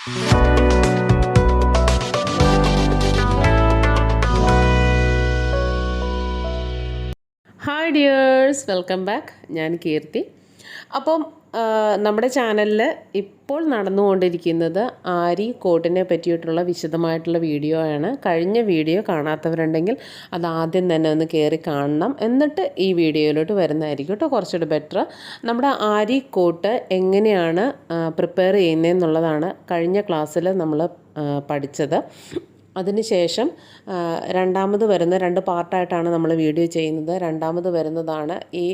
Hi dears, welcome back. ഞാൻ കീർത്തി. അപ്പം നമ്മുടെ ചാനലിൽ ഇപ്പോൾ നടന്നുകൊണ്ടിരിക്കുന്നത് ആരി കോട്ടിനെ പറ്റിയിട്ടുള്ള വിശദമായിട്ടുള്ള വീഡിയോ ആണ്. കഴിഞ്ഞ വീഡിയോ കാണാത്തവരുണ്ടെങ്കിൽ അത് ആദ്യം തന്നെ ഒന്ന് കയറി കാണണം, എന്നിട്ട് ഈ വീഡിയോയിലോട്ട് വരുന്നതായിരിക്കും കേട്ടോ കുറച്ചുകൂടി ബെറ്റർ. നമ്മുടെ ആരി കോട്ട് എങ്ങനെയാണ് പ്രിപ്പയർ ചെയ്യുന്നതെന്നുള്ളതാണ് കഴിഞ്ഞ ക്ലാസ്സിൽ നമ്മൾ പഠിച്ചത്. അതിനുശേഷം രണ്ടാമത് വരുന്ന 2 പാർട്ടായിട്ടാണ് നമ്മൾ വീഡിയോ ചെയ്യുന്നത്. രണ്ടാമത് വരുന്നതാണ് ഈ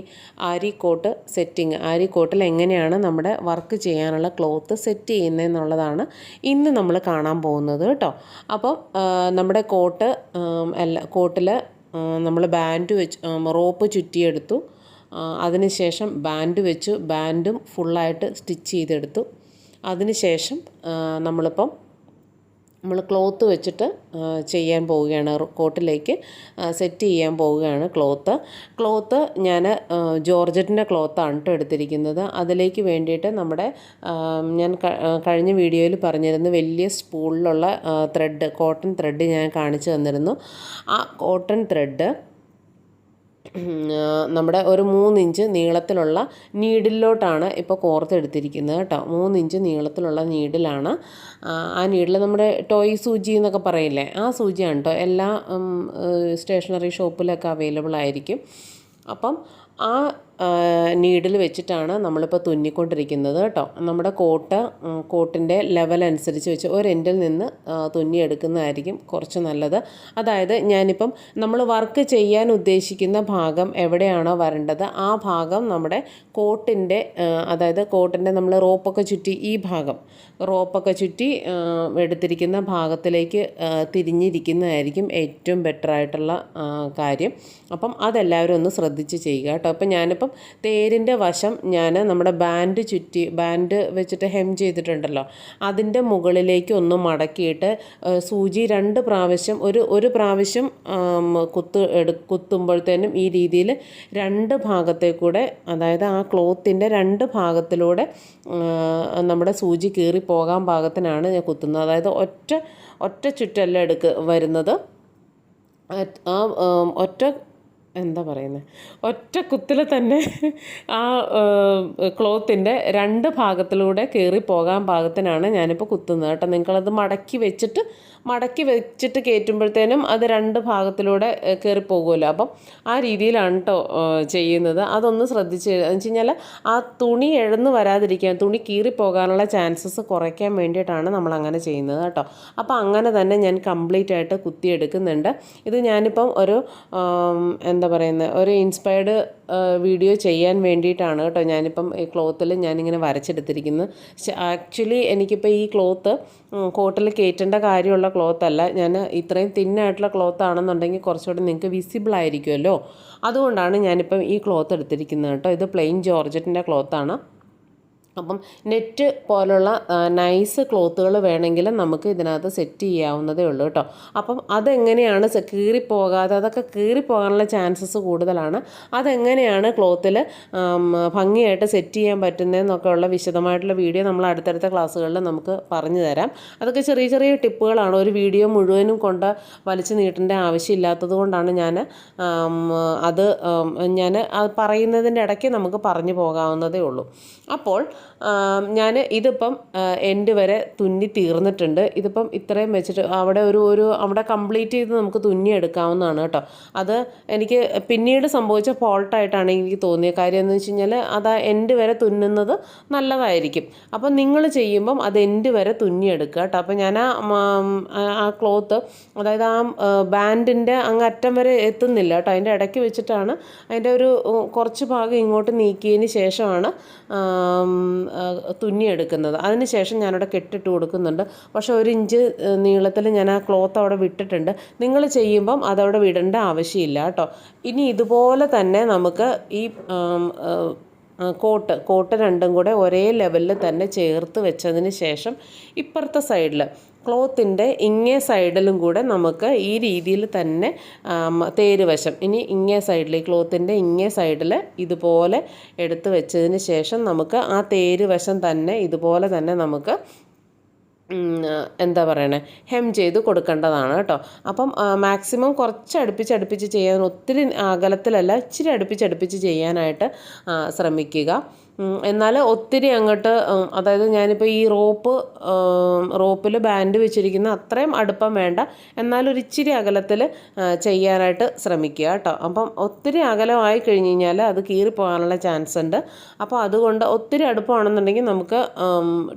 ആരി കോട്ട് സെറ്റിങ്. ആരി കോട്ടിൽ എങ്ങനെയാണ് നമ്മുടെ വർക്ക് ചെയ്യാനുള്ള ക്ലോത്ത് സെറ്റ് ചെയ്യുന്നതെന്നുള്ളതാണ് ഇന്ന് നമ്മൾ കാണാൻ പോകുന്നത് കേട്ടോ. അപ്പം നമ്മുടെ കോട്ടിൽ നമ്മൾ ബാൻഡ് വെച്ച് റോപ്പ് ചുറ്റിയെടുത്തു. അതിനുശേഷം ബാൻഡ് വെച്ചു. ബാൻഡും ഫുള്ളായിട്ട് സ്റ്റിച്ച് ചെയ്തെടുത്തു. അതിനുശേഷം നമ്മൾ ക്ലോത്ത് വെച്ചിട്ട് ചെയ്യാൻ പോവുകയാണ്. കോട്ടിലേക്ക് സെറ്റ് ചെയ്യാൻ പോവുകയാണ് ക്ലോത്ത് ഞാൻ ജോർജറ്റിൻ്റെ ക്ലോത്താണ് കേട്ടോ എടുത്തിരിക്കുന്നത്. അതിലേക്ക് വേണ്ടിയിട്ട് ഞാൻ കഴിഞ്ഞ വീഡിയോയിൽ പറഞ്ഞിരുന്നു, വലിയ സ്പൂളിലുള്ള കോട്ടൺ ത്രെഡ് ഞാൻ കാണിച്ചു തന്നിരുന്നു. ആ കോട്ടൺ ത്രെഡ് നമ്മുടെ ഒരു 3 ഇഞ്ച് നീളത്തിലുള്ള നീഡിലോട്ടാണ് ഇപ്പോൾ കോർത്തെടുത്തിരിക്കുന്നത് കേട്ടോ. 3 ഇഞ്ച് നീളത്തിലുള്ള നീഡിലാണ്. ആ നീഡിൽ നമ്മുടെ ടോയ് സൂചി എന്നൊക്കെ പറയില്ലേ, ആ സൂചിയാണ് കേട്ടോ. എല്ലാ സ്റ്റേഷനറി ഷോപ്പിലൊക്കെ അവൈലബിൾ ആയിരിക്കും. അപ്പം ആ നീഡിൽ വെച്ചിട്ടാണ് നമ്മളിപ്പോൾ തുന്നിക്കൊണ്ടിരിക്കുന്നത് കേട്ടോ. നമ്മുടെ കോട്ടിൻ്റെ ലെവൽ അനുസരിച്ച് വെച്ച് ഒരെൻഡിൽ നിന്ന് തുന്നിയെടുക്കുന്നതായിരിക്കും കുറച്ച് നല്ലത്. അതായത് ഞാനിപ്പം നമ്മൾ വർക്ക് ചെയ്യാൻ ഉദ്ദേശിക്കുന്ന ഭാഗം എവിടെയാണോ വരേണ്ടത് ആ ഭാഗം നമ്മുടെ അതായത് കോട്ടിൻ്റെ നമ്മൾ റോപ്പൊക്കെ ചുറ്റി ഈ ഭാഗം റോപ്പൊക്കെ ചുറ്റി എടുത്തിരിക്കുന്ന ഭാഗത്തിലേക്ക് തിരിഞ്ഞിരിക്കുന്നതായിരിക്കും ഏറ്റവും ബെറ്ററായിട്ടുള്ള കാര്യം. അപ്പം അതെല്ലാവരും ഒന്ന് ശ്രദ്ധിച്ച് ചെയ്യുക കേട്ടോ. അപ്പം ഞാനിപ്പം തേരിൻ്റെ വശം നമ്മുടെ ബാൻഡ് വെച്ചിട്ട് ഹെം ചെയ്തിട്ടുണ്ടല്ലോ, അതിൻ്റെ മുകളിലേക്ക് ഒന്ന് മടക്കിയിട്ട് സൂചി 2 പ്രാവശ്യം ഒരു പ്രാവശ്യം കുത്തുമ്പോഴത്തേനും ഈ രീതിയിൽ 2 ഭാഗത്തേക്കൂടെ, അതായത് ആ ക്ലോത്തിൻ്റെ 2 ഭാഗത്തിലൂടെ നമ്മുടെ സൂചി കീറി പോകാൻ പാകത്തിനാണ് ഞാൻ കുത്തുന്നത്. അതായത് ഒറ്റ ചുറ്റല്ല വരുന്നത്. ഒറ്റ കുത്തിൽ തന്നെ ആ ക്ലോത്തിൻ്റെ 2 ഭാഗത്തിലൂടെ കയറി പോകാൻ പാകത്തിനാണ് ഞാനിപ്പോൾ കുത്തുന്നത് കേട്ടോ. നിങ്ങളത് മടക്കി വെച്ചിട്ട് കയറ്റുമ്പോഴത്തേനും അത് 2 ഭാഗത്തിലൂടെ കയറി പോകുമല്ലോ. അപ്പം ആ രീതിയിലാണ് കേട്ടോ ചെയ്യുന്നത്. അതൊന്ന് ശ്രദ്ധിച്ച് എന്ന് വെച്ച് കഴിഞ്ഞാൽ ആ തുണി എഴന്ന് വരാതിരിക്കാൻ, തുണി കീറിപ്പോകാനുള്ള ചാൻസസ് കുറയ്ക്കാൻ വേണ്ടിയിട്ടാണ് നമ്മളങ്ങനെ ചെയ്യുന്നത് കേട്ടോ. അപ്പോൾ അങ്ങനെ തന്നെ ഞാൻ കംപ്ലീറ്റ് ആയിട്ട് കുത്തിയെടുക്കുന്നുണ്ട്. ഇത് ഞാനിപ്പം ഒരു ഒരു ഇൻസ്പയർഡ് വീഡിയോ ചെയ്യാൻ വേണ്ടിയിട്ടാണ് കേട്ടോ ഞാനിപ്പം ഈ ക്ലോത്തിൽ ഞാനിങ്ങനെ വരച്ചെടുത്തിരിക്കുന്നത്. ആക്ച്വലി എനിക്കിപ്പോൾ ഈ ക്ലോത്ത് കോട്ടിൽ കയറ്റേണ്ട കാര്യമുള്ള ക്ലോത്തല്ല. ഞാൻ ഇത്രയും തിന്നായിട്ടുള്ള ക്ലോത്ത് ആണെന്നുണ്ടെങ്കിൽ കുറച്ചുകൂടി നിങ്ങൾക്ക് വിസിബിൾ ആയിരിക്കുമല്ലോ. അതുകൊണ്ടാണ് ഞാനിപ്പം ഈ ക്ലോത്ത് എടുത്തിരിക്കുന്നത് കേട്ടോ. ഇത് പ്ലെയിൻ ജോർജറ്റിൻ്റെ ക്ലോത്താണ്. അപ്പം നെറ്റ് പോലുള്ള നൈസ് ക്ലോത്തുകൾ വേണമെങ്കിൽ നമുക്ക് ഇതിനകത്ത് സെറ്റ് ചെയ്യാവുന്നതേ ഉള്ളൂ കേട്ടോ. അപ്പം അതെങ്ങനെയാണ് കീറിപ്പോകാതെ, അതൊക്കെ കീറിപ്പോകാനുള്ള ചാൻസസ് കൂടുതലാണ്. അതെങ്ങനെയാണ് ക്ലോത്തിൽ ഭംഗിയായിട്ട് സെറ്റ് ചെയ്യാൻ പറ്റുന്നതെന്നൊക്കെ ഉള്ള വിശദമായിട്ടുള്ള വീഡിയോ നമ്മൾ അടുത്തടുത്ത ക്ലാസ്സുകളിൽ നമുക്ക് പറഞ്ഞു തരാം. അതൊക്കെ ചെറിയ ചെറിയ ടിപ്പുകളാണ്. ഒരു വീഡിയോ മുഴുവനും കൊണ്ട് വലിച്ചു നീട്ടേണ്ട ആവശ്യമില്ലാത്തത് കൊണ്ടാണ് ഞാൻ പറയുന്നതിൻ്റെ ഇടയ്ക്ക് നമുക്ക് പറഞ്ഞു പോകാവുന്നതേ ഉള്ളൂ. അപ്പോൾ ഞാൻ ഇതിപ്പം എൻഡ് വരെ തുന്നി തീർന്നിട്ടുണ്ട്. ഇതിപ്പം ഇത്രയും വെച്ചിട്ട് അവിടെ കംപ്ലീറ്റ് ചെയ്ത് നമുക്ക് തുന്നിയെടുക്കാവുന്നതാണ് കേട്ടോ. അത് എനിക്ക് പിന്നീട് സംഭവിച്ച ഫോൾട്ടായിട്ടാണ് എനിക്ക് തോന്നിയ കാര്യം എന്ന് വെച്ച് കഴിഞ്ഞാൽ അത് എൻഡ് വരെ തുന്നുന്നത് നല്ലതായിരിക്കും. അപ്പം നിങ്ങൾ ചെയ്യുമ്പം അത് എൻഡ് വരെ തുന്നിയെടുക്കുക കേട്ടോ. അപ്പം ഞാൻ ആ ക്ലോത്ത്, അതായത് ആ ബാൻഡിൻ്റെ അങ്ങറ്റം വരെ എത്തുന്നില്ല കേട്ടോ. അതിൻ്റെ ഇടയ്ക്ക് വെച്ചിട്ടാണ് അതിൻ്റെ കുറച്ച് ഭാഗം ഇങ്ങോട്ട് നീക്കിയതിന് ശേഷമാണ് തുന്നിയെടുക്കുന്നത്. അതിന് ശേഷം ഞാനവിടെ കെട്ടിട്ട് കൊടുക്കുന്നുണ്ട്. പക്ഷേ 1 ഇഞ്ച് നീളത്തിൽ ഞാൻ ആ ക്ലോത്ത് അവിടെ വിട്ടിട്ടുണ്ട്. നിങ്ങൾ ചെയ്യുമ്പം അതവിടെ വിടേണ്ട ആവശ്യമില്ല കേട്ടോ. ഇനി ഇതുപോലെ തന്നെ നമുക്ക് ഈ കോട്ട് രണ്ടും കൂടെ ഒരേ ലെവലിൽ തന്നെ ചേർത്ത് വെച്ചതിന് ശേഷം ഇപ്പുറത്തെ സൈഡിൽ ക്ലോത്തിൻ്റെ ഇങ്ങേ സൈഡിലും കൂടെ നമുക്ക് ഈ രീതിയിൽ തന്നെ തേര് വശം ഇങ്ങേ സൈഡിൽ, ഈ ക്ലോത്തിൻ്റെ ഇങ്ങേ സൈഡിൽ ഇതുപോലെ എടുത്ത് വെച്ചതിന് ശേഷം നമുക്ക് ആ തേര് വശം തന്നെ ഇതുപോലെ തന്നെ നമുക്ക് എന്താ പറയണേ, ഹെം ചെയ്ത് കൊടുക്കേണ്ടതാണ് കേട്ടോ. അപ്പം മാക്സിമം കുറച്ച് അടുപ്പിച്ച് ചെയ്യാൻ, ഒത്തിരി അകലത്തിലല്ല, ഇച്ചിരി അടുപ്പിച്ച് ചെയ്യാനായിട്ട് ശ്രമിക്കുക. എന്നാൽ ഒത്തിരി അങ്ങോട്ട്, അതായത് ഞാനിപ്പോൾ ഈ റോപ്പിൽ ബാൻഡ് വെച്ചിരിക്കുന്ന അത്രയും അടുപ്പം വേണ്ട, എന്നാലൊരു ഇച്ചിരി അകലത്തിൽ ചെയ്യാനായിട്ട് ശ്രമിക്കുക കേട്ടോ. അപ്പം ഒത്തിരി അകലമായി കഴിഞ്ഞ് കഴിഞ്ഞാൽ അത് കീറിപ്പോകാനുള്ള ചാൻസ് ഉണ്ട്. അപ്പോൾ അതുകൊണ്ട് ഒത്തിരി അടുപ്പമാണെന്നുണ്ടെങ്കിൽ നമുക്ക്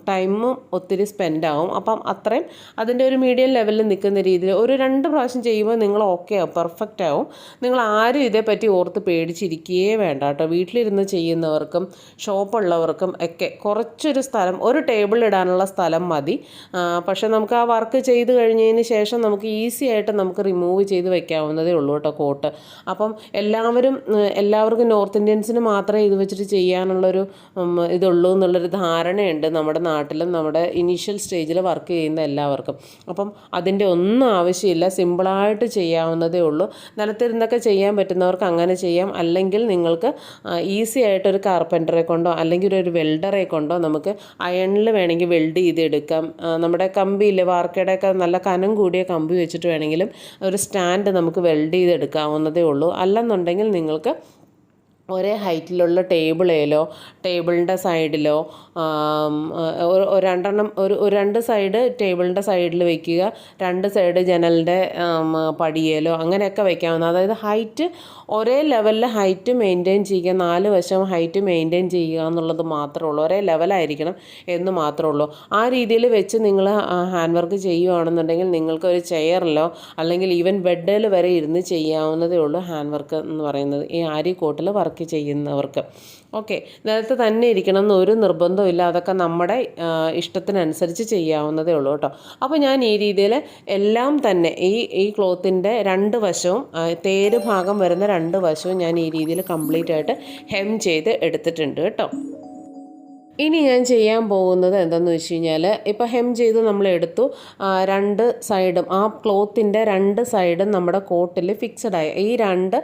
ടൈമും ഒത്തിരി സ്പെൻഡ് ആവും. അപ്പം അത്രയും അതിൻ്റെ ഒരു മീഡിയം ലെവലിൽ നിൽക്കുന്ന രീതിയിൽ ഒരു 2 പ്രാവശ്യം ചെയ്യുമ്പോൾ നിങ്ങൾ ഓക്കെ ആവും, പെർഫെക്റ്റ് ആവും. നിങ്ങൾ ആരും ഇതേപ്പറ്റി ഓർത്ത് പേടിച്ചിരിക്കുകയേ വേണ്ട കേട്ടോ. വീട്ടിലിരുന്ന് ചെയ്യുന്നവർക്കും ഷോപ്പുള്ളവർക്കും ഒക്കെ കുറച്ചൊരു സ്ഥലം, ഒരു ടേബിൾ ഇടാനുള്ള സ്ഥലം മതി. പക്ഷേ നമുക്ക് ആ വർക്ക് ചെയ്ത് കഴിഞ്ഞതിന് ശേഷം നമുക്ക് ഈസി ആയിട്ട് നമുക്ക് റിമൂവ് ചെയ്ത് വെക്കാവുന്നതേ ഉള്ളൂ കേട്ടോ കോട്ട്. അപ്പം എല്ലാവർക്കും നോർത്ത് ഇന്ത്യൻസിന് മാത്രമേ ഇത് വെച്ചിട്ട് ചെയ്യാനുള്ളൊരു ഇതുള്ളൂ എന്നുള്ളൊരു ധാരണയുണ്ട് നമ്മുടെ നാട്ടിലും, നമ്മുടെ ഇനീഷ്യൽ സ്റ്റേജിൽ വർക്ക് ചെയ്യുന്ന എല്ലാവർക്കും. അപ്പം അതിൻ്റെ ഒന്നും ആവശ്യമില്ല, സിമ്പിളായിട്ട് ചെയ്യാവുന്നതേ ഉള്ളൂ. നിലത്തിരുന്നൊക്കെ ചെയ്യാൻ പറ്റുന്നവർക്ക് അങ്ങനെ ചെയ്യാം. അല്ലെങ്കിൽ നിങ്ങൾക്ക് ഈസി ആയിട്ടൊരു കാർപ്പൻറ്ററെ കൊണ്ടോ അല്ലെങ്കിൽ ഒരു വെൽഡറെ കൊണ്ടോ നമുക്ക് അയണിൽ വേണമെങ്കിൽ വെൽഡ് ചെയ്തെടുക്കാം. നമ്മുടെ കമ്പിയില്ലേ, വാർക്കയുടെയൊക്കെ നല്ല കനം കൂടിയ കമ്പി വെച്ചിട്ട് വേണമെങ്കിലും ഒരു സ്റ്റാൻഡ് നമുക്ക് വെൽഡ് ചെയ്തെടുക്കാവുന്നതേ ഉള്ളൂ. അല്ലെന്നുണ്ടെങ്കിൽ നിങ്ങൾക്ക് ഒരേ ഹൈറ്റിലുള്ള ടേബിളിൻ്റെ സൈഡിലോ രണ്ടെണ്ണം, ഒരു 2 സൈഡ് ടേബിളിൻ്റെ സൈഡിൽ വയ്ക്കുക, 2 സൈഡ് ജനലിൻ്റെ പടിയേലോ അങ്ങനെയൊക്കെ വയ്ക്കാവുന്ന, അതായത് ഹൈറ്റ് ഒരേ ലെവലിൽ ഹൈറ്റ് മെയിൻറ്റെയിൻ ചെയ്യുക, 4 വശം ഹൈറ്റ് മെയിൻറ്റെയിൻ ചെയ്യുക എന്നുള്ളത് മാത്രമേ ഉള്ളൂ. ഒരേ ലെവലായിരിക്കണം എന്ന് മാത്രമേ ഉള്ളൂ. ആ രീതിയിൽ വെച്ച് നിങ്ങൾ ഹാൻഡ് വർക്ക് ചെയ്യുകയാണെന്നുണ്ടെങ്കിൽ നിങ്ങൾക്ക് ഒരു ചെയറിലോ അല്ലെങ്കിൽ ഈവൻ ബെഡിൽ വരെ ഇരുന്ന് ചെയ്യാവുന്നതേ ഉള്ളൂ ഹാൻഡ് വർക്ക് എന്ന് പറയുന്നത്, ഈ ആരി കോട്ടിൽ വർക്ക് ചെയ്യുന്നവർക്ക്. ഓക്കെ, നിലത്ത് തന്നെ ഇരിക്കണം എന്നൊരു നിർബന്ധവും ഇല്ല, അതൊക്കെ നമ്മുടെ ഇഷ്ടത്തിനനുസരിച്ച് ചെയ്യാവുന്നതേ ഉള്ളൂ കേട്ടോ. അപ്പോൾ ഞാൻ ഈ രീതിയിൽ എല്ലാം തന്നെ ഈ ക്ലോത്തിൻ്റെ 2 വശവും തേര് ഭാഗം വരുന്ന 2 വശവും ഞാൻ ഈ രീതിയിൽ കംപ്ലീറ്റ് ആയിട്ട് ഹെം ചെയ്ത് എടുത്തിട്ടുണ്ട് കേട്ടോ. ഇനി ഞാൻ ചെയ്യാൻ പോകുന്നത് എന്താണെന്ന് വെച്ച് കഴിഞ്ഞാൽ, ഇപ്പോൾ ഹെം ചെയ്ത് നമ്മൾ എടുത്തു, 2 സൈഡും ആ ക്ലോത്തിൻ്റെ 2 സൈഡും നമ്മുടെ കോട്ടിൽ ഫിക്സഡായി. ഈ 2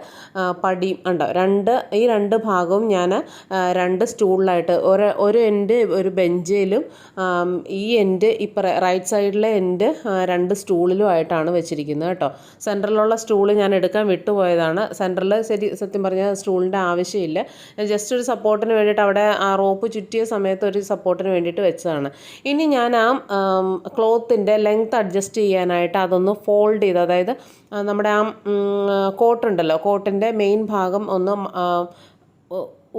പടിയും ഉണ്ടോ, ഈ 2 ഭാഗവും ഞാൻ 2 സ്റ്റൂളിലായിട്ട്, ഒരു എൻഡ് ഒരു ബെഞ്ചിലും ഈ എൻഡ് റൈറ്റ് സൈഡിലെ എൻഡ് 2 സ്റ്റൂളിലുമായിട്ടാണ് വെച്ചിരിക്കുന്നത് കേട്ടോ. സെൻറ്ററിലുള്ള സ്റ്റൂൾ ഞാൻ എടുക്കാൻ വിട്ടുപോയതാണ്. സെൻറ്ററിൽ സത്യം പറഞ്ഞാൽ സ്റ്റൂളിൻ്റെ ആവശ്യമില്ല, ജസ്റ്റ് ഒരു സപ്പോർട്ടിന് വേണ്ടിയിട്ട് അവിടെ ആ റോപ്പ് ചുറ്റിയ സമയത്ത് ഒരു സപ്പോർട്ടിന് വേണ്ടിയിട്ട് വെച്ചതാണ്. ഇനി ഞാൻ ആ ക്ലോത്തിൻ്റെ ലെങ്ത് അഡ്ജസ്റ്റ് ചെയ്യാനായിട്ട് അതൊന്ന് ഫോൾഡ് ചെയ്ത്, അതായത് നമ്മുടെ ആ കോട്ടുണ്ടല്ലോ, കോട്ടിൻ്റെ മെയിൻ ഭാഗം ഒന്ന്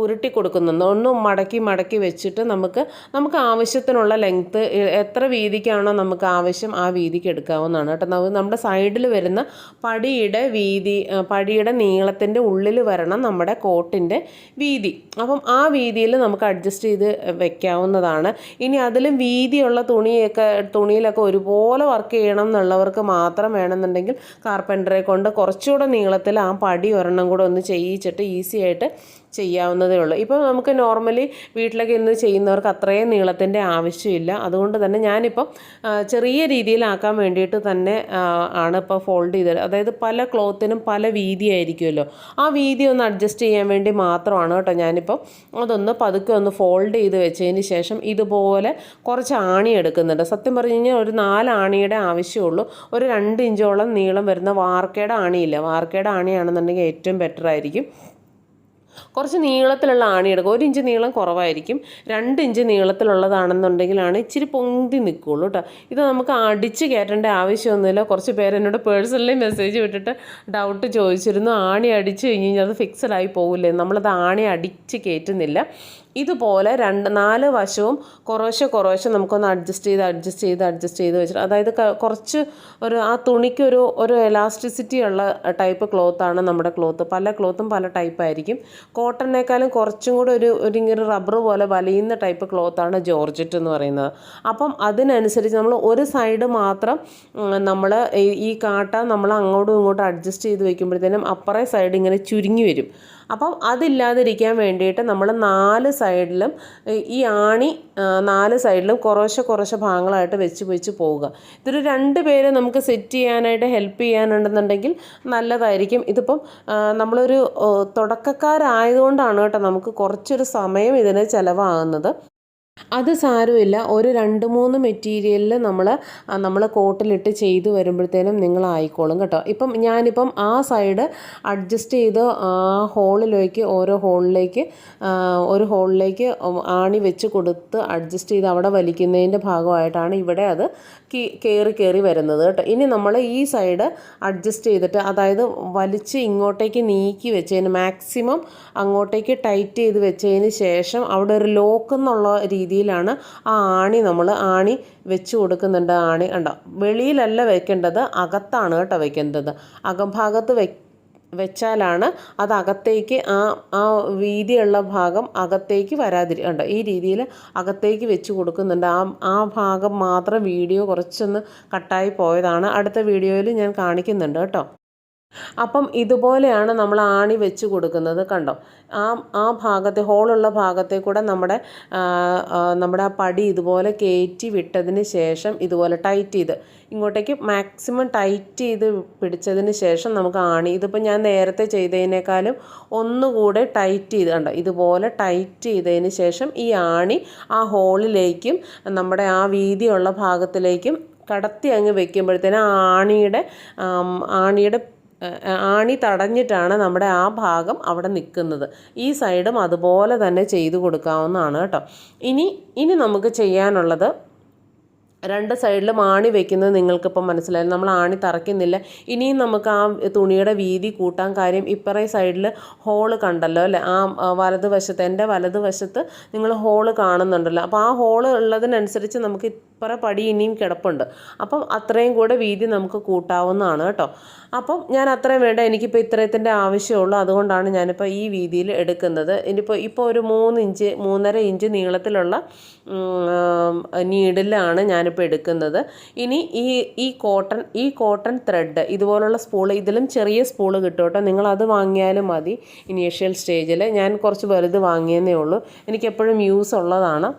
ഉരുട്ടി കൊടുക്കുന്നുണ്ട്, ഒന്ന് മടക്കി വെച്ചിട്ട് നമുക്ക് ആവശ്യത്തിനുള്ള ലെങ്ത്ത് എത്ര വീതിക്കാണോ നമുക്ക് ആവശ്യം ആ വീതിക്ക് എടുക്കാവുന്നതാണ് കേട്ടോ. നമ്മുടെ സൈഡിൽ വരുന്ന പടിയുടെ നീളത്തിൻ്റെ ഉള്ളിൽ വരണം നമ്മുടെ കോട്ടിൻ്റെ വീതി. അപ്പം ആ വീതിയിൽ നമുക്ക് അഡ്ജസ്റ്റ് ചെയ്ത് വെക്കാവുന്നതാണ്. ഇനി അതിലും വീതിയുള്ള തുണിയിലൊക്കെ ഒരുപോലെ വർക്ക് ചെയ്യണം എന്നുള്ളവർക്ക് മാത്രം വേണമെന്നുണ്ടെങ്കിൽ കാർപ്പൻറ്ററെ കൊണ്ട് കുറച്ചുകൂടെ നീളത്തിൽ ആ പടി ഒരെണ്ണം കൂടെ ഒന്ന് ചെയ്യിച്ചിട്ട് ഈസി ആയിട്ട് ചെയ്യാവുന്നതേ ഉള്ളൂ. ഇപ്പോൾ നമുക്ക് നോർമലി വീട്ടിലൊക്കെ ഇന്ന് ചെയ്യുന്നവർക്ക് അത്രയും നീളത്തിൻ്റെ ആവശ്യമില്ല. അതുകൊണ്ട് തന്നെ ഞാനിപ്പം ചെറിയ രീതിയിലാക്കാൻ വേണ്ടിയിട്ട് തന്നെ ആണ് ഇപ്പോൾ ഫോൾഡ് ചെയ്തത്. അതായത് പല ക്ലോത്തിനും പല വീതിയായിരിക്കുമല്ലോ, ആ വീതി ഒന്ന് അഡ്ജസ്റ്റ് ചെയ്യാൻ വേണ്ടി മാത്രമാണ് കേട്ടോ ഞാനിപ്പം അതൊന്ന് പതുക്കെ ഒന്ന് ഫോൾഡ് ചെയ്ത് വെച്ചതിന് ശേഷം ഇതുപോലെ കുറച്ച് ആണി എടുക്കുന്നുണ്ട്. സത്യം പറഞ്ഞു കഴിഞ്ഞാൽ ഒരു 4 ആണിയുടെ ആവശ്യമുള്ളൂ. ഒരു 2 ഇഞ്ചോളം നീളം വരുന്ന വാർക്കയുടെ ആണിയില്ല, വാർക്കയുടെ ആണിയാണെന്നുണ്ടെങ്കിൽ ഏറ്റവും ബെറ്റർ ആയിരിക്കും. കുറച്ച് നീളത്തിലുള്ള ആണി എടുക്കുക. 1 ഇഞ്ച് നീളം കുറവായിരിക്കും, 2 ഇഞ്ച് നീളത്തിലുള്ളതാണെന്നുണ്ടെങ്കിലാണ് ഇച്ചിരി പൊന്തി നിൽക്കുകയുള്ളൂ കേട്ടോ. ഇത് നമുക്ക് അടിച്ച് കയറ്റേണ്ട ആവശ്യമൊന്നുമില്ല. കുറച്ച് പേര് എന്നോട് പേഴ്സണലി മെസ്സേജ് വിട്ടിട്ട് ഡൗട്ട് ചോദിച്ചിരുന്നു, ആണി അടിച്ച് കഴിഞ്ഞ് കഴിഞ്ഞാൽ അത് ഫിക്സഡായി പോകില്ലേ? നമ്മളത് ആണി അടിച്ച് കയറ്റുന്നില്ല. ഇതുപോലെ 4 വശവും കുറേശ്ശെ നമുക്കൊന്ന് അഡ്ജസ്റ്റ് ചെയ്ത് വെച്ചിട്ട്, അതായത് കുറച്ച് ആ തുണിക്ക് ഒരു എലാസ്റ്റിസിറ്റി ഉള്ള ടൈപ്പ് ക്ലോത്താണ് നമ്മുടെ ക്ലോത്ത്. പല ക്ലോത്തും പല ടൈപ്പായിരിക്കും. കോട്ടണിനേക്കാളും കുറച്ചും കൂടെ ഇങ്ങനെ റബ്ബർ പോലെ വലിയുന്ന ടൈപ്പ് ക്ലോത്താണ് ജോർജറ്റ് എന്ന് പറയുന്നത്. അപ്പം അതിനനുസരിച്ച് നമ്മൾ ഒരു സൈഡ് മാത്രം നമ്മൾ ഈ കാട്ട നമ്മൾ അങ്ങോട്ടും ഇങ്ങോട്ടും അഡ്ജസ്റ്റ് ചെയ്ത് വയ്ക്കുമ്പോഴത്തേനും അപ്പറേ സൈഡ് ഇങ്ങനെ ചുരുങ്ങി വരും. അപ്പം അതില്ലാതിരിക്കാൻ വേണ്ടിയിട്ട് നമ്മൾ 4 സൈഡിലും ഈ ആണി 4 സൈഡിലും കുറേശ്ശെ ഭാഗങ്ങളായിട്ട് വെച്ച് പോവുക. ഇതൊരു 2 പേര് നമുക്ക് സെറ്റ് ചെയ്യാനായിട്ട് ഹെൽപ്പ് ചെയ്യാനുണ്ടെന്നുണ്ടെങ്കിൽ നല്ലതായിരിക്കും. ഇതിപ്പം നമ്മളൊരു തുടക്കക്കാരായതുകൊണ്ടാണ് കേട്ടോ നമുക്ക് കുറച്ചൊരു സമയം ഇതിന് ചിലവാകുന്നത്. അത് സാരമില്ല. ഒരു 2-3 മെറ്റീരിയലിൽ നമ്മൾ കോട്ടിലിട്ട് ചെയ്ത് വരുമ്പോഴത്തേനും നിങ്ങളായിക്കോളും കേട്ടോ. ഞാനിപ്പം ആ സൈഡ് അഡ്ജസ്റ്റ് ചെയ്ത് ഓരോ ഹോളിലേക്ക് ഒരു ഹോളിലേക്ക് ആണി വെച്ച് കൊടുത്ത് അഡ്ജസ്റ്റ് ചെയ്ത് അവിടെ വലിക്കുന്നതിൻ്റെ ഭാഗമായിട്ടാണ് ഇവിടെ അത് കയറി വരുന്നത് കേട്ടോ. ഇനി നമ്മൾ ഈ സൈഡ് അഡ്ജസ്റ്റ് ചെയ്തിട്ട്, അതായത് വലിച്ച് ഇങ്ങോട്ടേക്ക് നീക്കി വെച്ചതിന് മാക്സിമം അങ്ങോട്ടേക്ക് ടൈറ്റ് ചെയ്ത് വെച്ചതിന് ശേഷം അവിടെ ഒരു ലോക്ക് എന്നുള്ള രീതിയിലാണ് ആ ആണി വെച്ച് കൊടുക്കുന്നുണ്ട്. ആണി കണ്ടോ, വെളിയിലല്ല വെക്കേണ്ടത്, അകത്താണ് കേട്ടോ വെക്കേണ്ടത്. അകംഭാഗത്ത് വെച്ചാലാണ് അത് അകത്തേക്ക് ആ വീതിയുള്ള ഭാഗം അകത്തേക്ക് കണ്ടോ, ഈ രീതിയിൽ അകത്തേക്ക് വെച്ച് കൊടുക്കുന്നുണ്ട്. ആ ഭാഗം മാത്രം വീഡിയോ കുറച്ചൊന്ന് കട്ടായി പോയതാണ്. അടുത്ത വീഡിയോയിൽ ഞാൻ കാണിക്കുന്നുണ്ട് കേട്ടോ. ഇതുപോലെയാണ് നമ്മൾ ആണി വെച്ച് കൊടുക്കുന്നത് കണ്ടോ. ആ ഭാഗത്തെ ഹോളുള്ള ഭാഗത്തെ കൂടെ നമ്മുടെ ആ പടി ഇതുപോലെ കയറ്റി വിട്ടതിന് ശേഷം ഇതുപോലെ ടൈറ്റ് ചെയ്ത് ഇങ്ങോട്ടേക്ക് മാക്സിമം ടൈറ്റ് ചെയ്ത് പിടിച്ചതിന് ശേഷം നമുക്ക് ആണി, ഇതിപ്പോൾ ഞാൻ നേരത്തെ ചെയ്തതിനേക്കാളും ഒന്നുകൂടെ ടൈറ്റ് ചെയ്ത് കണ്ടോ, ഇതുപോലെ ടൈറ്റ് ചെയ്തതിന് ശേഷം ഈ ആണി ആ ഹോളിലേക്കും നമ്മുടെ ആ വീതിയുള്ള ഭാഗത്തിലേക്കും കടത്തി അങ്ങ് വെക്കുമ്പോഴത്തേനും ആണി തടഞ്ഞിട്ടാണ് നമ്മുടെ ആ ഭാഗം അവിടെ നിൽക്കുന്നത്. ഈ സൈഡും അതുപോലെ തന്നെ ചെയ്തു കൊടുക്കാവുന്നതാണ് കേട്ടോ. ഇനി നമുക്ക് ചെയ്യാനുള്ളത്, രണ്ട് സൈഡിലും ആണി വെക്കുന്നത് നിങ്ങൾക്കിപ്പം മനസ്സിലായി. നമ്മൾ ആണി തറയ്ക്കുന്നില്ല. ഇനിയും നമുക്ക് ആ തുണിയുടെ വീതി കൂട്ടാൻ കാര്യം, ഇപ്പറേ സൈഡിൽ ഹോള് കണ്ടല്ലോ അല്ലേ, ആ വലതുവശത്ത്, എൻ്റെ വലതുവശത്ത് നിങ്ങൾ ഹോള് കാണുന്നുണ്ടല്ലോ. അപ്പോൾ ആ ഹോള് ഉള്ളതിനനുസരിച്ച് നമുക്ക് ഇപ്പറ പടി ഇനിയും കിടപ്പുണ്ട്. അത്രയും കൂടെ വീതി നമുക്ക് കൂട്ടാവുന്നതാണ് കേട്ടോ. ഞാൻ അത്രയും വേണ്ട, എനിക്കിപ്പോൾ ഇത്രയത്തിൻ്റെ ആവശ്യമുള്ളൂ. അതുകൊണ്ടാണ് ഞാനിപ്പോൾ ഈ വീതിയിൽ എടുക്കുന്നത്. ഇപ്പോൾ ഒരു 3.5 ഇഞ്ച് നീളത്തിലുള്ള നീഡിലാണ് ഞാനിപ്പോൾ എടുക്കുന്നത്. ഇനി ഈ കോട്ടൺ ത്രെഡ് ഇതുപോലുള്ള സ്പൂള്, ഇതിലും ചെറിയ സ്പൂള് കിട്ടും കേട്ടോ. നിങ്ങളത് വാങ്ങിയാലും മതി. ഇനീഷ്യൽ സ്റ്റേജിൽ ഞാൻ കുറച്ച് വലുത് വാങ്ങിയെന്നേ ഉള്ളൂ, എനിക്കെപ്പോഴും യൂസ് ഉള്ളതാണ്.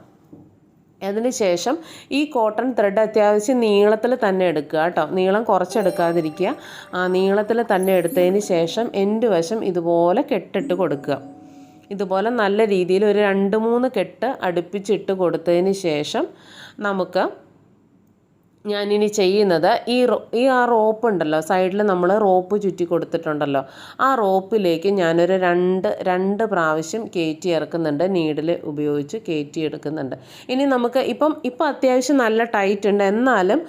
അതിനുശേഷം ഈ കോട്ടൺ ത്രെഡ് അത്യാവശ്യം നീളത്തിൽ തന്നെ എടുക്കുക കേട്ടോ, നീളം കുറച്ചെടുക്കാതിരിക്കുക. നീളത്തിൽ തന്നെ എടുത്തതിന് ശേഷം എൻഡ് വശം ഇതുപോലെ കെട്ടിട്ട് കൊടുക്കുക. ഇതുപോലെ നല്ല രീതിയിൽ ഒരു 2-3 കെട്ട് അടുപ്പിച്ചിട്ട് കൊടുത്തതിന് ശേഷം ഞാനിനി ചെയ്യുന്നത് ആ റോപ്പ് ഉണ്ടല്ലോ, സൈഡിൽ നമ്മൾ റോപ്പ് ചുറ്റി കൊടുത്തിട്ടുണ്ടല്ലോ, ആ റോപ്പിലേക്ക് ഞാനൊരു രണ്ട് പ്രാവശ്യം കയറ്റി ഇറക്കുന്നുണ്ട്. നീഡിൽ ഉപയോഗിച്ച് കയറ്റി എടുക്കുന്നുണ്ട്. ഇനി നമുക്ക് ഇപ്പം അത്യാവശ്യം നല്ല ടൈറ്റ് ഉണ്ട്, എന്നാലും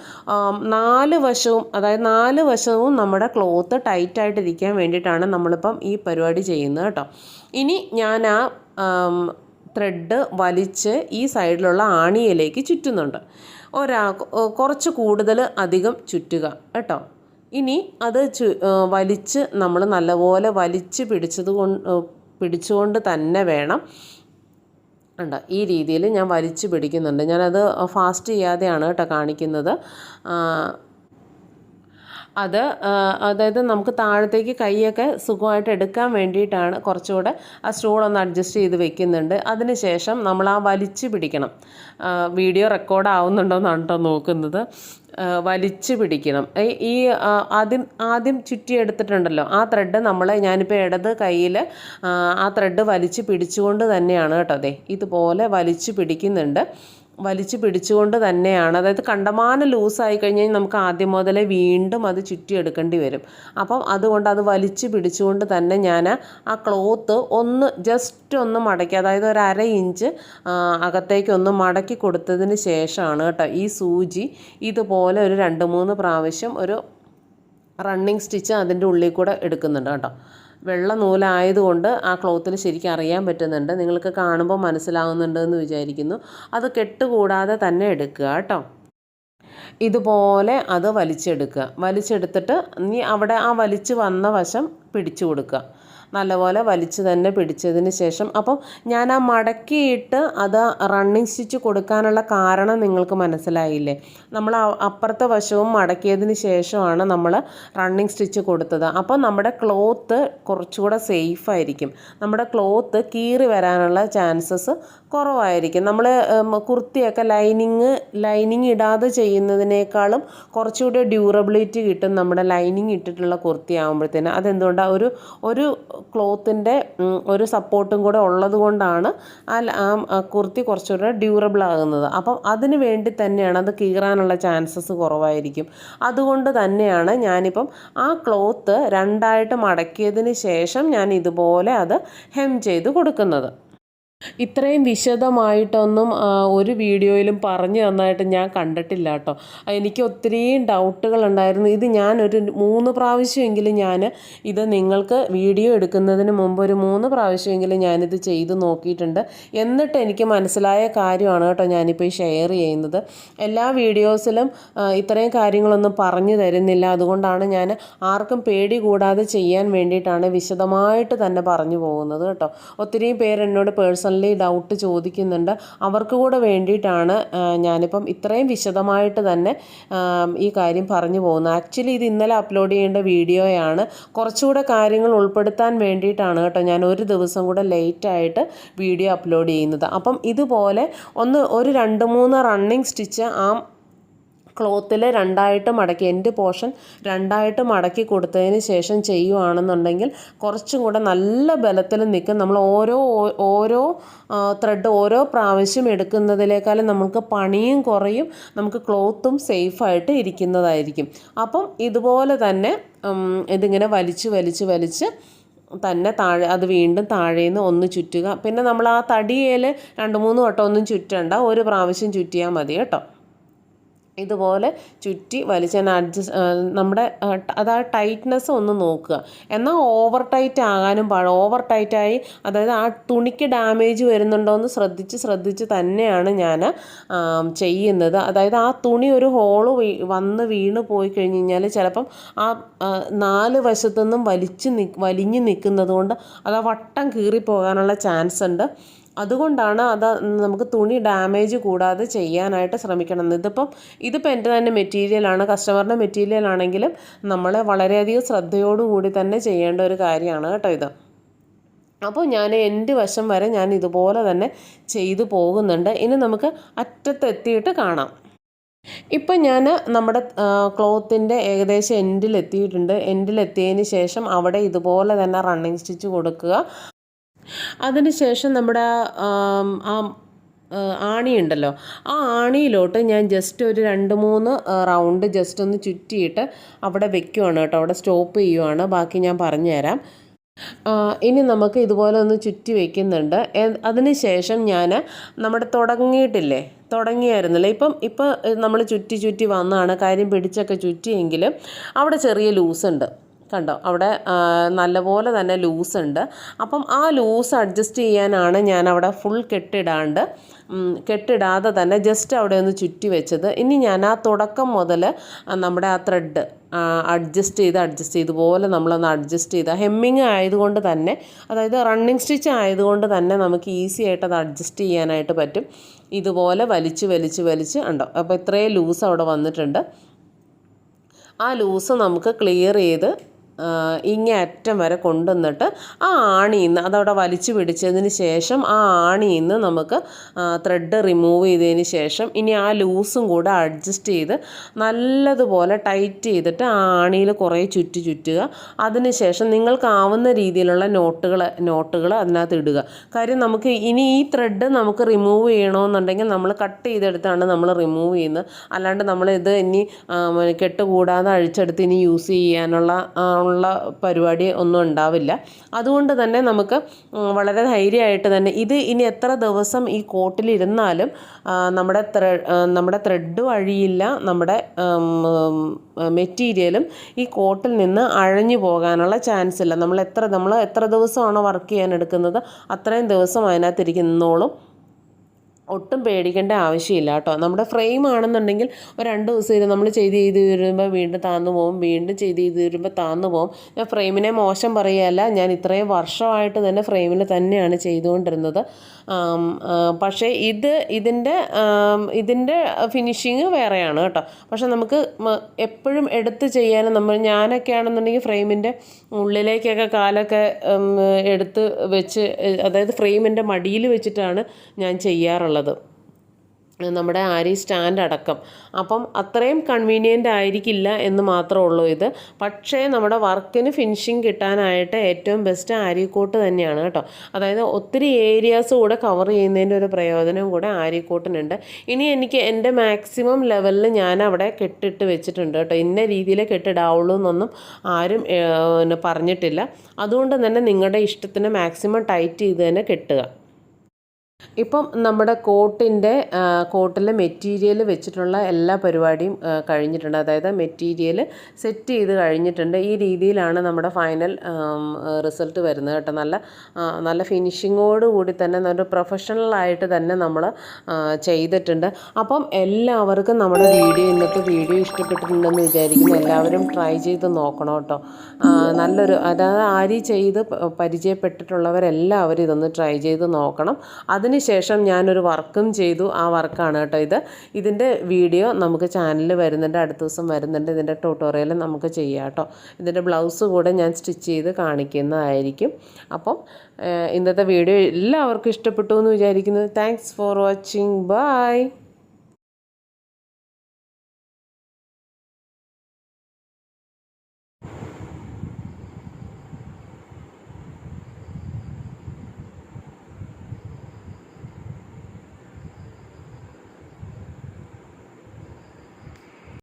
4 വശവും നമ്മുടെ ക്ലോത്ത് ടൈറ്റായിട്ടിരിക്കാൻ വേണ്ടിയിട്ടാണ് നമ്മളിപ്പം ഈ പരിപാടി ചെയ്യുന്നത് കേട്ടോ. ഇനി ഞാൻ ആ ത്രെഡ് വലിച്ച് ഈ സൈഡിലുള്ള ആണിയിലേക്ക് ചുറ്റുന്നുണ്ട്. കുറച്ച് കൂടുതൽ അധികം ചുറ്റുക കേട്ടോ. ഇനി അത് വലിച്ച് നമ്മൾ നല്ലപോലെ വലിച്ച് പിടിച്ചുകൊണ്ട് തന്നെ വേണം. ഉണ്ടോ, ഈ രീതിയിൽ ഞാൻ വലിച്ച് പിടിക്കുന്നുണ്ട്. ഞാനത് ഫാസ്റ്റ് ചെയ്യാതെയാണ് കേട്ടോ കാണിക്കുന്നത്. അതായത് നമുക്ക് താഴത്തേക്ക് കൈയൊക്കെ സുഖമായിട്ട് എടുക്കാൻ വേണ്ടിയിട്ടാണ് കുറച്ചുകൂടെ ആ സ്റ്റൂളൊന്ന് അഡ്ജസ്റ്റ് ചെയ്ത് വെക്കുന്നുണ്ട്. അതിന് ശേഷം നമ്മൾ ആ വലിച്ച് പിടിക്കണം. വീഡിയോ റെക്കോർഡ് ആവുന്നുണ്ടോയെന്നാണ് കേട്ടോ നോക്കുന്നത്. വലിച്ച് പിടിക്കണം. ആദ്യം ചുറ്റിയെടുത്തിട്ടുണ്ടല്ലോ ആ ത്രെഡ് ഞാനിപ്പോൾ ഇടത് കയ്യിൽ ആ ത്രെഡ് വലിച്ച് പിടിച്ചുകൊണ്ട് തന്നെയാണ് കേട്ടോ ഇതുപോലെ വലിച്ച് പിടിക്കുന്നുണ്ട്. വലിച്ച് പിടിച്ചുകൊണ്ട് തന്നെയാണ്, അതായത് കണ്ടമാനം ലൂസായി കഴിഞ്ഞാൽ നമുക്ക് ആദ്യം മുതലേ വീണ്ടും അത് ചുറ്റിയെടുക്കേണ്ടി വരും. അതുകൊണ്ട് അത് വലിച്ച് പിടിച്ചുകൊണ്ട് തന്നെ ഞാൻ ആ ക്ലോത്ത് ജസ്റ്റ് ഒന്ന് മടക്കി, അതായത് ഒരു 1/2 ഇഞ്ച് അകത്തേക്കൊന്ന് മടക്കി കൊടുത്തതിന് ശേഷമാണ് കേട്ടോ ഈ സൂചി ഇതുപോലെ ഒരു 2-3 പ്രാവശ്യം ഒരു റണ്ണിങ് സ്റ്റിച്ച് അതിൻ്റെ ഉള്ളിൽ കൂടെ എടുക്കുന്നുണ്ട് കേട്ടോ. വെള്ള നൂലായതുകൊണ്ട് ആ ക്ലോത്തിൽ ശരിക്കും അറിയാൻ പറ്റുന്നുണ്ട്. നിങ്ങൾക്ക് കാണുമ്പോൾ മനസ്സിലാവുന്നുണ്ടെന്ന് വിചാരിക്കുന്നു. അത് കെട്ടുകൂടാതെ തന്നെ എടുക്കുക കേട്ടോ. ഇതുപോലെ അത് വലിച്ചെടുത്തിട്ട് അവിടെ ആ വലിച്ച് വന്ന വശം പിടിച്ചു കൊടുക്കുക. നല്ലപോലെ വലിച്ച് തന്നെ പിടിച്ചതിന് ശേഷം ഞാൻ ആ മടക്കിയിട്ട് അത് റണ്ണിങ് സ്റ്റിച്ച് കൊടുക്കാനുള്ള കാരണം നിങ്ങൾക്ക് മനസ്സിലായില്ലേ. നമ്മൾ അപ്പുറത്തെ വശവും മടക്കിയതിന് ശേഷമാണ് നമ്മൾ റണ്ണിങ് സ്റ്റിച്ച് കൊടുത്തത്. നമ്മുടെ ക്ലോത്ത് കുറച്ചുകൂടെ സേഫായിരിക്കും. നമ്മുടെ ക്ലോത്ത് കീറി വരാനുള്ള ചാൻസസ് കുറവായിരിക്കും. നമ്മൾ കുർത്തിയൊക്കെ ലൈനിങ് ഇടാതെ ചെയ്യുന്നതിനേക്കാളും കുറച്ചുകൂടി ഡ്യൂറബിലിറ്റി കിട്ടും നമ്മുടെ ലൈനിങ് ഇട്ടിട്ടുള്ള കുർത്തി ആകുമ്പോഴത്തേന്. അതെന്തുകൊണ്ടാണ്, ഒരു ക്ലോത്തിൻ്റെ ഒരു സപ്പോർട്ടും കൂടെ ഉള്ളത് കൊണ്ടാണ് ആ കുർത്തി കുറച്ചുകൂടെ ഡ്യൂറബിൾ ആകുന്നത്. അപ്പം അതിന് വേണ്ടി തന്നെയാണ്, അത് കീറാനുള്ള ചാൻസസ് കുറവായിരിക്കും. അതുകൊണ്ട് തന്നെയാണ് ഞാനിപ്പം ആ ക്ലോത്ത് രണ്ടായിട്ട് മടക്കിയതിന് ശേഷം ഞാൻ ഇതുപോലെ അത് ഹെം ചെയ്ത് കൊടുക്കുന്നത്. ഇത്രയും വിശദമായിട്ടൊന്നും ഒരു വീഡിയോയിലും പറഞ്ഞു തന്നതായിട്ട് ഞാൻ കണ്ടിട്ടില്ല കേട്ടോ. എനിക്ക് ഒത്തിരിയും ഡൗട്ടുകളുണ്ടായിരുന്നു. ഇത് ഞാനൊരു 3 പ്രാവശ്യമെങ്കിലും ഇത് നിങ്ങൾക്ക് വീഡിയോ എടുക്കുന്നതിന് മുമ്പ് ഒരു 3 പ്രാവശ്യമെങ്കിലും ഞാനിത് ചെയ്ത് നോക്കിയിട്ടുണ്ട്. എന്നിട്ട് എനിക്ക് മനസ്സിലായ കാര്യമാണ് കേട്ടോ ഞാനിപ്പോൾ ഈ ഷെയർ ചെയ്യുന്നത്. എല്ലാ വീഡിയോസിലും ഇത്രയും കാര്യങ്ങളൊന്നും പറഞ്ഞു തരുന്നില്ല. അതുകൊണ്ടാണ് ഞാൻ ആർക്കും പേടി കൂടാതെ ചെയ്യാൻ വേണ്ടിയിട്ടാണ് വിശദമായിട്ട് തന്നെ പറഞ്ഞു പോകുന്നത് കേട്ടോ. ഒത്തിരിയും പേര് എന്നോട് പേഴ്സണലി ഡൗട്ട് ചോദിക്കുന്നുണ്ട്. അവർക്ക് കൂടെ വേണ്ടിയിട്ടാണ് ഞാനിപ്പം ഇത്രയും വിശദമായിട്ട് തന്നെ ഈ കാര്യം പറഞ്ഞു പോകുന്നത്. ആക്ച്വലി ഇത് ഇന്നലെ അപ്ലോഡ് ചെയ്യേണ്ട വീഡിയോയാണ്. കുറച്ചുകൂടെ കാര്യങ്ങൾ ഉൾപ്പെടുത്താൻ വേണ്ടിയിട്ടാണ് കേട്ടോ ഞാൻ ഒരു ദിവസം കൂടെ ലേറ്റായിട്ട് വീഡിയോ അപ്ലോഡ് ചെയ്യുന്നത്. അപ്പം ഇതുപോലെ ഒരു 2-3 റണ്ണിങ് സ്റ്റിച്ച് ആ ക്ലോത്തിൽ രണ്ടായിട്ട് മടക്കി, എൻഡ് പോർഷൻ രണ്ടായിട്ട് മടക്കി കൊടുത്തതിന് ശേഷം ചെയ്യുവാണെന്നുണ്ടെങ്കിൽ കുറച്ചും കൂടെ നല്ല ബലത്തിൽ നിൽക്കും. നമ്മൾ ഓരോ ത്രെഡ് ഓരോ പ്രാവശ്യം എടുക്കുന്നതിനേക്കാളും നമുക്ക് പണിയും കുറയും, നമുക്ക് ക്ലോത്തും സേഫായിട്ട് ഇരിക്കുന്നതായിരിക്കും. അപ്പം ഇതുപോലെ തന്നെ ഇതിങ്ങനെ വലിച്ച് തന്നെ അത് വീണ്ടും താഴേന്ന് ഒന്ന് ചുറ്റുക. പിന്നെ നമ്മൾ ആ തടിയേൽ 2-3 വട്ടം ഒന്നും ചുറ്റണ്ട, ഒരു പ്രാവശ്യം ചുറ്റിയാൽ മതി കേട്ടോ. ഇതുപോലെ ചുറ്റി വലിച്ചാൽ നമ്മുടെ ആ ടൈറ്റ്നെസ് ഒന്ന് നോക്കുക. എന്നാൽ ഓവർ ടൈറ്റ് ആകാനും ഓവർ ടൈറ്റായി, അതായത് ആ തുണിക്ക് ഡാമേജ് വരുന്നുണ്ടോ എന്ന് ശ്രദ്ധിച്ച് തന്നെയാണ് ഞാൻ ചെയ്യുന്നത്. അതായത് ആ തുണി ഒരു ഹോള് വന്ന് വീണ് പോയി കഴിഞ്ഞ് കഴിഞ്ഞാൽ ചിലപ്പം ആ 4 വശത്തുനിന്നും വലിഞ്ഞ് നിൽക്കുന്നത് കൊണ്ട് അത് ആ വട്ടം കീറിപ്പോകാനുള്ള ചാൻസ് ഉണ്ട്. അതുകൊണ്ടാണ് നമുക്ക് തുണി ഡാമേജ് കൂടാതെ ചെയ്യാനായിട്ട് ശ്രമിക്കണം. ഇതിപ്പോൾ എൻ്റെ തന്നെ മെറ്റീരിയലാണ്, കസ്റ്റമറിൻ്റെ മെറ്റീരിയൽ ആണെങ്കിലും നമ്മൾ വളരെയധികം ശ്രദ്ധയോടുകൂടി തന്നെ ചെയ്യേണ്ട ഒരു കാര്യമാണ് കേട്ടോ ഇത്. അപ്പോൾ ഞാൻ എൻ്റെ വശം വരെ ഞാൻ ഇതുപോലെ തന്നെ ചെയ്തു പോകുന്നുണ്ട്. ഇനി നമുക്ക് അറ്റത്തെത്തിയിട്ട് കാണാം. ഇപ്പം ഞാൻ നമ്മുടെ ക്ലോത്തിൻ്റെ ഏകദേശം എൻഡിലെത്തിയിട്ടുണ്ട്. എൻഡിലെത്തിയതിന് ശേഷം അവിടെ ഇതുപോലെ തന്നെ റണ്ണിങ് സ്റ്റിച്ച് കൊടുക്കുക. അതിനുശേഷം നമ്മുടെ ആ ആണിയുണ്ടല്ലോ, ആ ആണിയിലോട്ട് ഞാൻ ജസ്റ്റ് ഒരു 2-3 റൗണ്ട് ജസ്റ്റ് ഒന്ന് ചുറ്റിയിട്ട് അവിടെ വെക്കുവാണ് കേട്ടോ. അവിടെ സ്റ്റോപ്പ് ചെയ്യുവാണ്. ബാക്കി ഞാൻ പറഞ്ഞുതരാം. ഇനി നമുക്ക് ഇതുപോലെ ഒന്ന് ചുറ്റി വയ്ക്കുന്നുണ്ട്. അതിന് ശേഷം ഞാൻ നമ്മുടെ തുടങ്ങിയായിരുന്നല്ലോ, ഇപ്പം നമ്മൾ ചുറ്റി വന്നാണ് കാര്യം, പിടിച്ചൊക്കെ ചുറ്റിയെങ്കിലും അവിടെ ചെറിയ ലൂസുണ്ട് കണ്ടോ. അവിടെ നല്ലപോലെ തന്നെ ലൂസുണ്ട്. അപ്പം ആ ലൂസ് അഡ്ജസ്റ്റ് ചെയ്യാനാണ് ഞാൻ അവിടെ ഫുൾ കെട്ടിടാതെ തന്നെ ജസ്റ്റ് അവിടെ ഒന്ന് ചുറ്റി വെച്ചത്. ഇനി ഞാൻ ആ തുടക്കം മുതൽ നമ്മുടെ ആ ത്രെഡ് അഡ്ജസ്റ്റ് ചെയ്ത് ഇതുപോലെ നമ്മളൊന്ന് അഡ്ജസ്റ്റ് ചെയ്ത്, ഹെമ്മിങ് ആയതുകൊണ്ട് തന്നെ, അതായത് റണ്ണിങ് സ്റ്റിച്ച് ആയതുകൊണ്ട് തന്നെ നമുക്ക് ഈസി ആയിട്ട് അത് അഡ്ജസ്റ്റ് ചെയ്യാനായിട്ട് പറ്റും. ഇതുപോലെ വലിച്ച് ഉണ്ടോ. അപ്പോൾ ഇത്രയും ലൂസ് അവിടെ വന്നിട്ടുണ്ട്. ആ ലൂസ് നമുക്ക് ക്ലിയർ ചെയ്ത് ഇങ്ങേ അറ്റം വരെ കൊണ്ടുവന്നിട്ട് ആ ആണിയിൽ നിന്ന് അതവിടെ വലിച്ചു പിടിച്ചതിന് ശേഷം ആ ആണിയിൽ നിന്ന് നമുക്ക് ത്രെഡ് റിമൂവ് ചെയ്തതിന് ശേഷം ഇനി ആ ലൂസും കൂടെ അഡ്ജസ്റ്റ് ചെയ്ത് നല്ലതുപോലെ ടൈറ്റ് ചെയ്തിട്ട് ആ ആണിയിൽ കുറേ ചുറ്റുക. അതിനുശേഷം നിങ്ങൾക്കാവുന്ന രീതിയിലുള്ള നോട്ടുകൾ അതിനകത്ത് ഇടുക. കാര്യം നമുക്ക് ഇനി ഈ ത്രെഡ് നമുക്ക് റിമൂവ് ചെയ്യണമെന്നുണ്ടെങ്കിൽ നമ്മൾ കട്ട് ചെയ്തെടുത്താണ് നമ്മൾ റിമൂവ് ചെയ്യുന്നത്. അല്ലാണ്ട് നമ്മളിത് ഇനി കെട്ടുകൂടാതെ അഴിച്ചെടുത്ത് ഇനി യൂസ് ചെയ്യാനുള്ള പരിപാടി ഒന്നും ഉണ്ടാവില്ല. അതുകൊണ്ട് തന്നെ നമുക്ക് വളരെ ധൈര്യമായിട്ട് തന്നെ ഇത് ഇനി എത്ര ദിവസം ഈ കോട്ടിലിരുന്നാലും നമ്മുടെ ത്രെഡ് വഴിയില്ല, നമ്മുടെ മെറ്റീരിയലും ഈ കോട്ടിൽ നിന്ന് അഴഞ്ഞു പോകാനുള്ള ചാൻസ് ഇല്ല. നമ്മൾ എത്ര ദിവസമാണോ വർക്ക് ചെയ്യാൻ എടുക്കുന്നത് അത്രയും ദിവസം അതിനകത്ത് ഇരിക്കുന്നോളും. ഒട്ടും പേടിക്കേണ്ട ആവശ്യമില്ല കേട്ടോ. നമ്മുടെ ഫ്രെയിം ആണെന്നുണ്ടെങ്കിൽ ഒരു 2 ദിവസം ഇത് നമ്മൾ ചെയ്ത് വരുമ്പോൾ വീണ്ടും താന്നു പോകും, വീണ്ടും ചെയ്ത് വരുമ്പോൾ താന്നു പോകും. ഞാൻ ഫ്രെയിമിനെ മോശം പറയുകയല്ല, ഞാൻ ഇത്രയും വർഷമായിട്ട് തന്നെ ഫ്രെയിമിൽ തന്നെയാണ് ചെയ്തുകൊണ്ടിരുന്നത്. പക്ഷേ ഇതിൻ്റെ ഫിനിഷിങ് വേറെയാണ് കേട്ടോ. പക്ഷെ നമുക്ക് എപ്പോഴും എടുത്ത് ചെയ്യാനും ഞാനൊക്കെ ആണെന്നുണ്ടെങ്കിൽ ഫ്രെയിമിൻ്റെ ഉള്ളിലേക്കൊക്കെ കാലൊക്കെ എടുത്ത് വെച്ച്, അതായത് ഫ്രെയിമിൻ്റെ മടിയിൽ വെച്ചിട്ടാണ് ഞാൻ ചെയ്യാറുള്ളത്, നമ്മുടെ ആരി സ്റ്റാൻഡ് അടക്കം. അപ്പം അത്രയും കൺവീനിയൻ്റ് ആയിരിക്കില്ല എന്ന് മാത്രമേ ഉള്ളൂ ഇത്. പക്ഷേ നമ്മുടെ വർക്കിന് ഫിനിഷിങ് കിട്ടാനായിട്ട് ഏറ്റവും ബെസ്റ്റ് ആരിക്കോട്ട് തന്നെയാണ് കേട്ടോ. അതായത് ഒത്തിരി ഏരിയാസ് കൂടെ കവർ ചെയ്യുന്നതിൻ്റെ ഒരു പ്രയോജനം കൂടെ ആരിക്കോട്ടിനുണ്ട്. ഇനി എനിക്ക് എൻ്റെ മാക്സിമം ലെവലിൽ ഞാൻ അവിടെ കെട്ടിട്ട് വെച്ചിട്ടുണ്ട് കേട്ടോ. ഇന്ന രീതിയിൽ കെട്ടിടാവുള്ളൂ എന്നൊന്നും ആരും പറഞ്ഞിട്ടില്ല. അതുകൊണ്ട് തന്നെ നിങ്ങളുടെ ഇഷ്ടത്തിന് മാക്സിമം ടൈറ്റ് ചെയ്ത് തന്നെ കെട്ടുക. ഇപ്പം നമ്മുടെ കോട്ടിലെ മെറ്റീരിയൽ വെച്ചിട്ടുള്ള എല്ലാ പരിപാടിയും കഴിഞ്ഞിട്ടുണ്ട്. അതായത് മെറ്റീരിയൽ സെറ്റ് ചെയ്ത് കഴിഞ്ഞിട്ടുണ്ട്. ഈ രീതിയിലാണ് നമ്മുടെ ഫൈനൽ റിസൾട്ട് വരുന്നത് കേട്ടോ. നല്ല ഫിനിഷിങ്ങോട് കൂടി തന്നെ നല്ല പ്രൊഫഷണലായിട്ട് തന്നെ നമ്മൾ ചെയ്തിട്ടുണ്ട്. അപ്പം എല്ലാവർക്കും നമ്മുടെ ഇന്നത്തെ വീഡിയോ ഇഷ്ടപ്പെട്ടിട്ടുണ്ടെന്ന് വിചാരിക്കുന്നു. എല്ലാവരും ട്രൈ ചെയ്ത് നോക്കണം കേട്ടോ. അതായത് ആരി ചെയ്ത് പരിചയപ്പെട്ടിട്ടുള്ളവരെല്ലാവരും ഇതൊന്ന് ട്രൈ ചെയ്ത് നോക്കണം. അതിനുശേഷം ഞാനൊരു വർക്കും ചെയ്തു. ആ വർക്കാണ് കേട്ടോ ഇത്. ഇതിൻ്റെ വീഡിയോ നമുക്ക് ചാനലിൽ വരുന്നുണ്ട്, അടുത്ത ദിവസം വരുന്നുണ്ട്. ഇതിൻ്റെ ട്യൂട്ടോറിയൽ നമുക്ക് ചെയ്യാം കേട്ടോ. ഇതിൻ്റെ ബ്ലൗസ് കൂടെ ഞാൻ സ്റ്റിച്ച് ചെയ്ത് കാണിക്കുന്നതായിരിക്കും. അപ്പം ഇന്നത്തെ വീഡിയോ എല്ലാവർക്കും ഇഷ്ടപ്പെട്ടു എന്ന് വിചാരിക്കുന്നു. Thanks for watching. ബൈ.